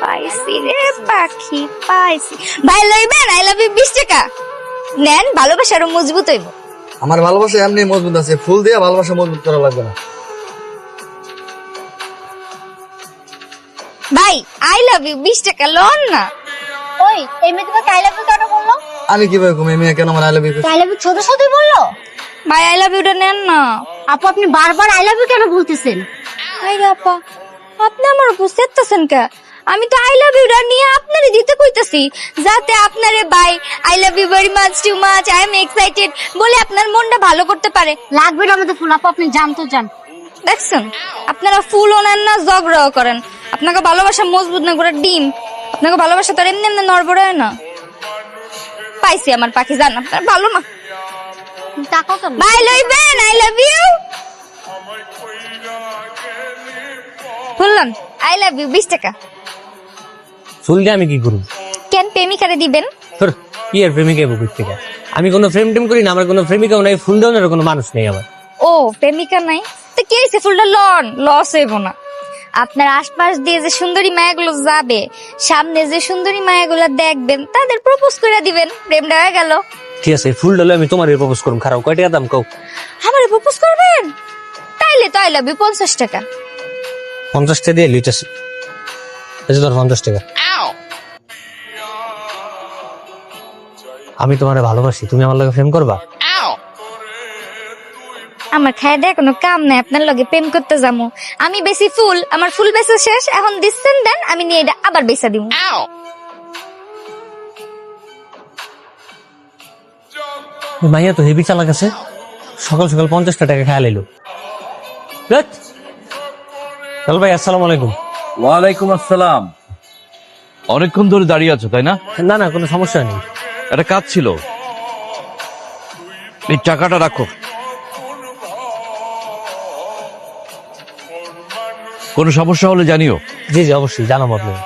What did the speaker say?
পাইছি রে পাখি পাইছি। ভাই লইবেন আই লাভ ইউ 20 টাকা নেন, ভালোবাসা আরো মজবুত হইব। আমার ভালোবাসা এমনি মজবুত আছে, ফুল দিয়ে ভালোবাসা মজবুত করা লাগবে না। ভাই আই লাভ ইউ 20 টাকা লোন না। ওই এই মেয়ে তোমাকে আই লাভ ইউ কেন বললো? আমি কিভাবে ঘুমাই, মেয়ে কেন আমার I love you? I love you ছোট ছোটই বললো। ভাই আই লাভ ইউটা নেন না। আপু আপনি বারবার আই লাভ ইউ কেন বলতেছেন? ভাই আপা আপনি আমার উপর চেতেছেন কে? আমি তো আই লাভ ইউটা নিয়ে আপনারে দিতে কইতাছি, যাতে আপনারে ভাই I love you very much too much I am excited বলে আপনার মনটা ভালো করতে পারে। লাগবে না আমাদের ফুল, আপু আপনি জানতো যান। দেখছেন আপনারা ফুলও নেন না, ঝগড়াও করেন। আপনাকে ভালোবাসা মজবুত না করে ডিম, আপনাকে ভালোবাসা তো আর এমনি এমনি নড়বড় হয় না। পাইছি আমার পাখি, জান আপনার ভালো না। টাকাও কেন? বাই লইবেন আই লাভ ইউ বললাম, আই লাভ ইউ 20 টাকা। ফুল দিয়ে আমি কি করব? কেন প্রেমিকারে দিবেন? তোর কি আর প্রেমিকা বুকুর থেকে? আমি কোনো প্রেম টেম করি না, আমার কোনো প্রেমিকাও নাই, ফুল দেওয়ার কোনো মানুষ নেই আমার। ও প্রেমিকা নাই তো কে হইছে? ফুলটা লন, লস হইব না। আপনার আশপাশ দিয়ে যে সুন্দরী মায়াগুলো যাবে, সামনে যে সুন্দরী মায়াগুলো দেখবেন তাদের প্রপোজ করে দিবেন, প্রেমটা হয়ে গেল। ঠিক আছে, ফুল ডালে আমি তোমার প্রপোজ করুম। খারাপ কয় টাকা দাম কও? আমারে প্রপোজ করবেন? তাইলে তো আই লাভ ইউ 50 টাকা। 50 টাকা দিয়ে লিটার এই ধর 50 টাকা। আমি তোমারে ভালোবাসি, তুমি আমার লগে প্রেম করবা? আমার খায় দেয় কোনো কাম নাই, আপনার লগে প্রেম করতে যাবো। আমি বেশি ফুল, আমার ফুল বেচা শেষ, এখন দিচ্ছেন দেন, আমি নিয়ে এটা আবার বেচা দিব। মাইয়া তো হেভি চালাক আছে, সকাল সকাল 50 টাকা খেয়াল এলো। চল ভাই, আসসালামু আলাইকুম। ওয়ালাইকুম আসসালাম। অনেকক্ষণ ধরে দাঁড়িয়ে আছো তাই না? না না, কোনো সমস্যা নেই। একটা কাজ ছিল, এই টাকাটা রাখো। কোনো সমস্যা হলে জানিও। জি জি অবশ্যই জানাবো আপনাকে।